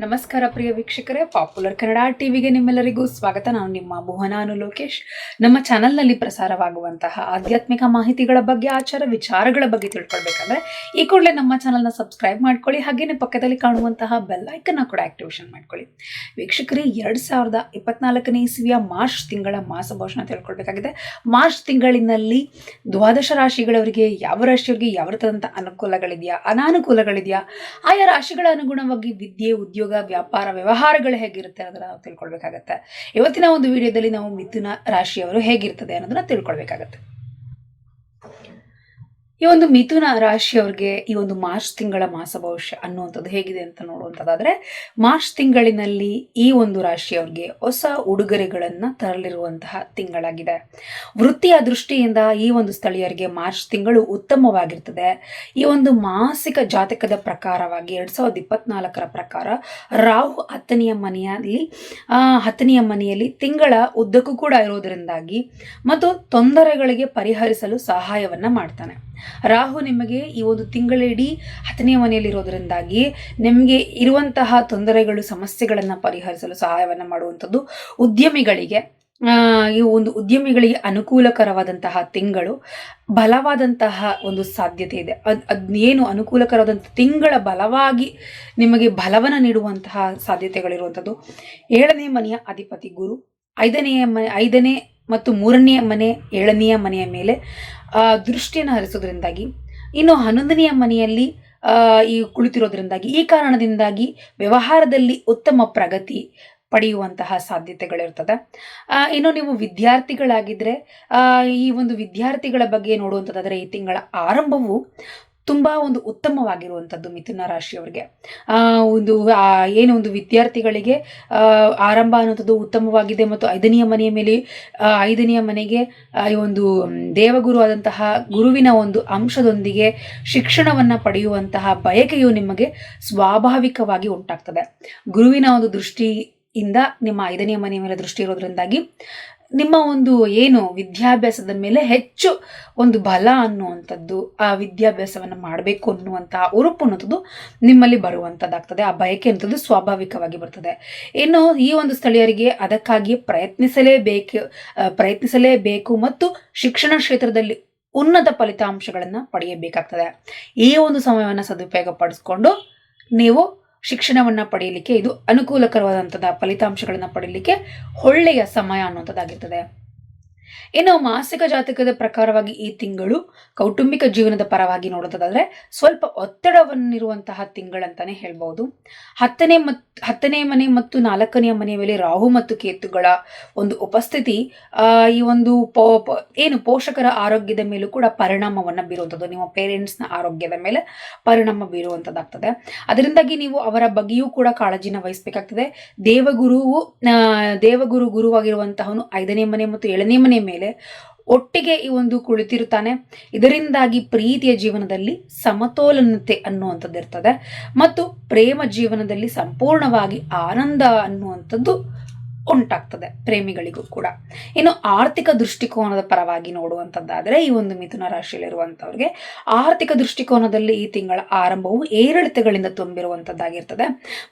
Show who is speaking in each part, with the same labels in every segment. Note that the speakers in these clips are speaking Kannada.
Speaker 1: ನಮಸ್ಕಾರ ಪ್ರಿಯ ವೀಕ್ಷಕರೇ, ಪಾಪ್ಯುಲರ್ ಕನ್ನಡ ಟಿವಿಗೆ ನಿಮ್ಮೆಲ್ಲರಿಗೂ ಸ್ವಾಗತ. ನಾನು ನಿಮ್ಮ ಭುವನಾನು ಲೋಕೇಶ್. ನಮ್ಮ ಚಾನಲ್ನಲ್ಲಿ ಪ್ರಸಾರವಾಗುವಂತಹ ಆಧ್ಯಾತ್ಮಿಕ ಮಾಹಿತಿಗಳ ಬಗ್ಗೆ, ಆಚಾರ ವಿಚಾರಗಳ ಬಗ್ಗೆ ತಿಳ್ಕೊಳ್ಬೇಕಂದ್ರೆ ಈ ಕೂಡಲೇ ನಮ್ಮ ಚಾನಲ್ನ ಸಬ್ಸ್ಕ್ರೈಬ್ ಮಾಡ್ಕೊಳ್ಳಿ. ಹಾಗೇನೆ ಪಕ್ಕದಲ್ಲಿ ಕಾಣುವಂತಹ ಬೆಲ್ ಐಕನ್ನ ಕೂಡ ಆಕ್ಟಿವೇಶನ್ ಮಾಡ್ಕೊಳ್ಳಿ. ವೀಕ್ಷಕರೇ, 2024ನೇ ಇಸವಿಯ ಮಾರ್ಚ್ ತಿಂಗಳ ಮಾಸಭಾಷಣ ತಿಳ್ಕೊಳ್ಬೇಕಾಗಿದೆ. ಮಾರ್ಚ್ ತಿಂಗಳಿನಲ್ಲಿ ದ್ವಾದಶ ರಾಶಿಗಳವರಿಗೆ ಯಾವ ರಾಶಿಯವರಿಗೆ ಯಾವ ರೀತಿಯಾದಂಥ ಅನುಕೂಲಗಳಿದೆಯಾ, ಅನಾನುಕೂಲಗಳಿದೆಯಾ, ಆಯಾ ರಾಶಿಗಳ ಅನುಗುಣವಾಗಿ ವಿದ್ಯೆ, ಉದ್ಯೋಗ, ವ್ಯಾಪಾರ, ವ್ಯವಹಾರಗಳು ಹೇಗಿರುತ್ತೆ ಅನ್ನೋದನ್ನ ನಾವು ತಿಳ್ಕೊಳ್ಬೇಕಾಗತ್ತೆ. ಇವತ್ತಿನ ಒಂದು ವಿಡಿಯೋದಲ್ಲಿ ನಾವು ಮಿಥುನ ರಾಶಿಯವರು ಹೇಗಿರ್ತದೆ ಅನ್ನೋದನ್ನ ತಿಳ್ಕೊಳ್ಬೇಕಾಗತ್ತೆ. ಈ ಒಂದು ಮಿಥುನ ರಾಶಿಯವ್ರಿಗೆ ಈ ಒಂದು ಮಾರ್ಚ್ ತಿಂಗಳ ಮಾಸ ಭವಿಷ್ಯ ಅನ್ನುವಂಥದ್ದು ಹೇಗಿದೆ ಅಂತ ನೋಡುವಂಥದ್ದಾದ್ರೆ, ಮಾರ್ಚ್ ತಿಂಗಳಿನಲ್ಲಿ ಈ ಒಂದು ರಾಶಿಯವ್ರಿಗೆ ಹೊಸ ಉಡುಗೊರೆಗಳನ್ನು ತರಲಿರುವಂತಹ ತಿಂಗಳಾಗಿದೆ. ವೃತ್ತಿಯ ದೃಷ್ಟಿಯಿಂದ ಈ ಒಂದು ಸ್ಥಳೀಯರಿಗೆ ಮಾರ್ಚ್ ತಿಂಗಳು ಉತ್ತಮವಾಗಿರ್ತದೆ. ಈ ಒಂದು ಮಾಸಿಕ ಜಾತಕದ ಪ್ರಕಾರವಾಗಿ 2024ರ ಪ್ರಕಾರ ರಾಹು 10ನೇ ಮನೆಯಲ್ಲಿ ತಿಂಗಳ ಉದ್ದಕ್ಕೂ ಕೂಡ ಇರೋದರಿಂದಾಗಿ ಮತ್ತು ತೊಂದರೆಗಳಿಗೆ ಪರಿಹರಿಸಲು ಸಹಾಯವನ್ನ ಮಾಡ್ತಾನೆ. ರಾಹು ನಿಮಗೆ ಈ ಒಂದು ತಿಂಗಳಿಡೀ 10ನೇ ಮನೆಯಲ್ಲಿರೋದ್ರಿಂದಾಗಿ ನಿಮಗೆ ಇರುವಂತಹ ತೊಂದರೆಗಳು, ಸಮಸ್ಯೆಗಳನ್ನು ಪರಿಹರಿಸಲು ಸಹಾಯವನ್ನು ಮಾಡುವಂಥದ್ದು. ಉದ್ಯಮಿಗಳಿಗೆ ಅನುಕೂಲಕರವಾದಂತಹ ತಿಂಗಳು, ಬಲವಾದಂತಹ ಒಂದು ಸಾಧ್ಯತೆ ಇದೆ. ಅದೇನು ಅನುಕೂಲಕರವಾದಂಥ ತಿಂಗಳ ಬಲವಾಗಿ ನಿಮಗೆ ಬಲವನ್ನು ನೀಡುವಂತಹ ಸಾಧ್ಯತೆಗಳಿರುವಂಥದ್ದು. 7ನೇ ಮನೆಯ ಅಧಿಪತಿ ಗುರು 5ನೇ ಮತ್ತು 3ನೇ ಮನೆ 7ನೇ ಮನೆಯ ಮೇಲೆ ದೃಷ್ಟಿಯನ್ನು ಹರಿಸೋದ್ರಿಂದಾಗಿ, ಇನ್ನು 11ನೇ ಮನೆಯಲ್ಲಿ ಈ ಕುಳಿತಿರೋದ್ರಿಂದಾಗಿ, ಈ ಕಾರಣದಿಂದಾಗಿ ವ್ಯವಹಾರದಲ್ಲಿ ಉತ್ತಮ ಪ್ರಗತಿ ಪಡೆಯುವಂತಹ ಸಾಧ್ಯತೆಗಳಿರ್ತದೆ. ಇನ್ನು ನೀವು ವಿದ್ಯಾರ್ಥಿಗಳಾಗಿದ್ದರೆ ಈ ಒಂದು ವಿದ್ಯಾರ್ಥಿಗಳ ಬಗ್ಗೆ ನೋಡುವಂಥದ್ದಾದರೆ ಈ ತಿಂಗಳ ಆರಂಭವು ತುಂಬ ಒಂದು ಉತ್ತಮವಾಗಿರುವಂಥದ್ದು ಮಿಥುನ ರಾಶಿಯವರಿಗೆ. ಒಂದು ವಿದ್ಯಾರ್ಥಿಗಳಿಗೆ ಆರಂಭ ಅನ್ನುವಂಥದ್ದು ಉತ್ತಮವಾಗಿದೆ. ಮತ್ತು 5ನೇ ಮನೆಗೆ ಈ ಒಂದು ದೇವಗುರು ಆದಂತಹ ಗುರುವಿನ ಒಂದು ಅಂಶದೊಂದಿಗೆ ಶಿಕ್ಷಣವನ್ನು ಪಡೆಯುವಂತಹ ಬಯಕೆಯು ನಿಮಗೆ ಸ್ವಾಭಾವಿಕವಾಗಿ ಉಂಟಾಗ್ತದೆ. ಗುರುವಿನ ಒಂದು ದೃಷ್ಟಿಯಿಂದ ನಿಮ್ಮ 5ನೇ ಮನೆಯ ಮೇಲೆ ದೃಷ್ಟಿ ಇರೋದ್ರಿಂದಾಗಿ ನಿಮ್ಮ ಒಂದು ವಿದ್ಯಾಭ್ಯಾಸದ ಮೇಲೆ ಹೆಚ್ಚು ಒಂದು ಬಲ ಅನ್ನುವಂಥದ್ದು, ಆ ವಿದ್ಯಾಭ್ಯಾಸವನ್ನು ಮಾಡಬೇಕು ಅನ್ನುವಂತಹ ಉರುಪು ಅನ್ನೋದು ನಿಮ್ಮಲ್ಲಿ ಬರುವಂಥದ್ದಾಗ್ತದೆ. ಆ ಬಯಕೆ ಅನ್ನೋದು ಸ್ವಾಭಾವಿಕವಾಗಿ ಬರ್ತದೆ. ಇನ್ನು ಈ ಒಂದು ಸ್ಥಳೀಯರಿಗೆ ಅದಕ್ಕಾಗಿ ಪ್ರಯತ್ನಿಸಲೇಬೇಕು ಮತ್ತು ಶಿಕ್ಷಣ ಕ್ಷೇತ್ರದಲ್ಲಿ ಉನ್ನತ ಫಲಿತಾಂಶಗಳನ್ನು ಪಡೆಯಬೇಕಾಗ್ತದೆ. ಈ ಒಂದು ಸಮಯವನ್ನು ಸದುಪಯೋಗ ಪಡಿಸ್ಕೊಂಡು ನೀವು ಶಿಕ್ಷಣವನ್ನು ಪಡೆಯಲಿಕ್ಕೆ ಇದು ಅನುಕೂಲಕರವಾದಂತಹ ಫಲಿತಾಂಶಗಳನ್ನು ಪಡೆಯಲಿಕ್ಕೆ ಒಳ್ಳೆಯ ಸಮಯ ಅನ್ನುವಂಥದ್ದಾಗಿರ್ತದೆ. ಇನ್ನು ಮಾಸಿಕ ಜಾತಕದ ಪ್ರಕಾರವಾಗಿ ಈ ತಿಂಗಳು ಕೌಟುಂಬಿಕ ಜೀವನದ ಪರವಾಗಿ ನೋಡುವುದಾದ್ರೆ ಸ್ವಲ್ಪ ಒತ್ತಡವನ್ನಿರುವಂತಹ ತಿಂಗಳಂತಾನೆ ಹೇಳ್ಬಹುದು. 10ನೇ ಮನೆ ಮತ್ತು 4ನೇ ಮನೆಯ ಮೇಲೆ ರಾಹು ಮತ್ತು ಕೇತುಗಳ ಒಂದು ಉಪಸ್ಥಿತಿ ಈ ಒಂದು ಪೋಷಕರ ಆರೋಗ್ಯದ ಮೇಲೂ ಕೂಡ ಪರಿಣಾಮವನ್ನು ಬೀರುವಂಥದ್ದು. ನಿಮ್ಮ ಪೇರೆಂಟ್ಸ್ನ ಆರೋಗ್ಯದ ಮೇಲೆ ಪರಿಣಾಮ ಬೀರುವಂಥದ್ದಾಗ್ತದೆ. ಅದರಿಂದಾಗಿ ನೀವು ಅವರ ಬಗ್ಗೆಯೂ ಕೂಡ ಕಾಳಜಿನ ವಹಿಸಬೇಕಾಗ್ತದೆ. ಗುರುವಾಗಿರುವಂತಹವನು 5ನೇ ಮನೆ ಮತ್ತು 7ನೇ ಮನೆ ಮೇಲೆ ಒಟ್ಟಿಗೆ ಈ ಒಂದು ಕುಳಿತಿರುತ್ತಾನೆ. ಇದರಿಂದಾಗಿ ಪ್ರೀತಿಯ ಜೀವನದಲ್ಲಿ ಸಮತೋಲನತೆ ಅನ್ನುವಂಥದ್ದು ಇರ್ತದೆ ಮತ್ತು ಪ್ರೇಮ ಜೀವನದಲ್ಲಿ ಸಂಪೂರ್ಣವಾಗಿ ಆನಂದ ಅನ್ನುವಂಥದ್ದು ಉಂಟಾಗ್ತದೆ ಪ್ರೇಮಿಗಳಿಗೂ ಕೂಡ. ಇನ್ನು ಆರ್ಥಿಕ ದೃಷ್ಟಿಕೋನದ ಪರವಾಗಿ ನೋಡುವಂಥದ್ದಾದರೆ ಈ ಒಂದು ಮಿಥುನ ರಾಶಿಯಲ್ಲಿರುವಂಥವ್ರಿಗೆ ಆರ್ಥಿಕ ದೃಷ್ಟಿಕೋನದಲ್ಲಿ ಈ ತಿಂಗಳ ಆರಂಭವು ಏರಿಳಿತಗಳಿಂದ ತುಂಬಿರುವಂಥದ್ದಾಗಿರ್ತದೆ.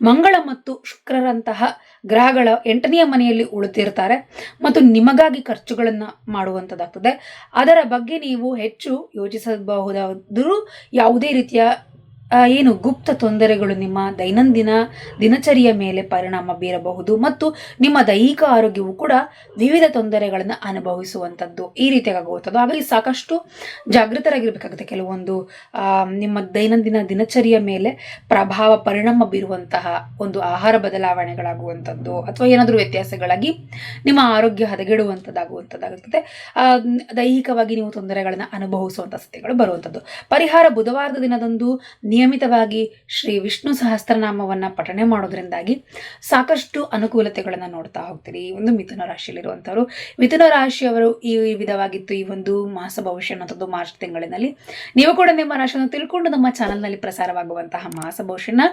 Speaker 1: ಮಂಗಳ ಮತ್ತು ಶುಕ್ರರಂತಹ ಗ್ರಹಗಳ 8ನೇ ಮನೆಯಲ್ಲಿ ಉಳಿತಿರ್ತಾರೆ ಮತ್ತು ನಿಮಗಾಗಿ ಖರ್ಚುಗಳನ್ನು ಮಾಡುವಂಥದ್ದಾಗ್ತದೆ. ಅದರ ಬಗ್ಗೆ ನೀವು ಹೆಚ್ಚು ಯೋಚಿಸಬಹುದಾದರೂ ಯಾವುದೇ ರೀತಿಯ ಗುಪ್ತ ತೊಂದರೆಗಳು ನಿಮ್ಮ ದೈನಂದಿನ ದಿನಚರಿಯ ಮೇಲೆ ಪರಿಣಾಮ ಬೀರಬಹುದು ಮತ್ತು ನಿಮ್ಮ ದೈಹಿಕ ಆರೋಗ್ಯವು ಕೂಡ ವಿವಿಧ ತೊಂದರೆಗಳನ್ನು ಅನುಭವಿಸುವಂಥದ್ದು ಈ ರೀತಿಯಾಗುವಂಥದ್ದು. ಹಾಗಾಗಿ ಸಾಕಷ್ಟು ಜಾಗೃತರಾಗಿರ್ಬೇಕಾಗುತ್ತೆ. ಕೆಲವೊಂದು ನಿಮ್ಮ ದೈನಂದಿನ ದಿನಚರಿಯ ಮೇಲೆ ಪರಿಣಾಮ ಬೀರುವಂತಹ ಒಂದು ಆಹಾರ ಬದಲಾವಣೆಗಳಾಗುವಂಥದ್ದು ಅಥವಾ ಏನಾದರೂ ವ್ಯತ್ಯಾಸಗಳಾಗಿ ನಿಮ್ಮ ಆರೋಗ್ಯ ಹದಗೆಡುವಂಥದ್ದಾಗುತ್ತದೆ. ದೈಹಿಕವಾಗಿ ನೀವು ತೊಂದರೆಗಳನ್ನು ಅನುಭವಿಸುವಂಥ ಸ್ಥಿತಿಗಳು ಬರುವಂಥದ್ದು. ಪರಿಹಾರ: ಬುಧವಾರದ ದಿನದಂದು ನಿಯಮಿತವಾಗಿ ಶ್ರೀ ವಿಷ್ಣು ಸಹಸ್ರನಾಮವನ್ನು ಪಠಣೆ ಮಾಡೋದ್ರಿಂದಾಗಿ ಸಾಕಷ್ಟು ಅನುಕೂಲತೆಗಳನ್ನು ನೋಡ್ತಾ ಹೋಗ್ತೀರಿ. ಈ ಒಂದು ಮಿಥುನ ರಾಶಿಯಲ್ಲಿರುವಂಥವ್ರು, ಮಿಥುನ ರಾಶಿಯವರು ಈ ವಿಧವಾಗಿತ್ತು ಈ ಒಂದು ಮಾಸ ಭವಿಷ್ಯ ಅನ್ನೋಂಥದ್ದು ಮಾರ್ಚ್ ತಿಂಗಳಿನಲ್ಲಿ. ನೀವು ಕೂಡ ನಿಮ್ಮ ರಾಶಿಯನ್ನು ತಿಳ್ಕೊಂಡು ನಮ್ಮ ಚಾನಲ್ನಲ್ಲಿ ಪ್ರಸಾರವಾಗುವಂತಹ ಮಾಸ ಭವಿಷ್ಯನ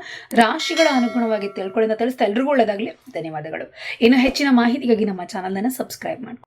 Speaker 1: ರಾಶಿಗಳ ಅನುಗುಣವಾಗಿ ತಿಳ್ಕೊಳ್ಳಿ ಅಂತ ತಿಳಿಸ್ತಾ ಎಲ್ರಿಗೂ ಒಳ್ಳೆಯದಾಗಲಿ. ಧನ್ಯವಾದಗಳು. ಇನ್ನು ಹೆಚ್ಚಿನ ಮಾಹಿತಿಗಾಗಿ ನಮ್ಮ ಚಾನಲನ್ನು ಸಬ್ಸ್ಕ್ರೈಬ್ ಮಾಡಿ.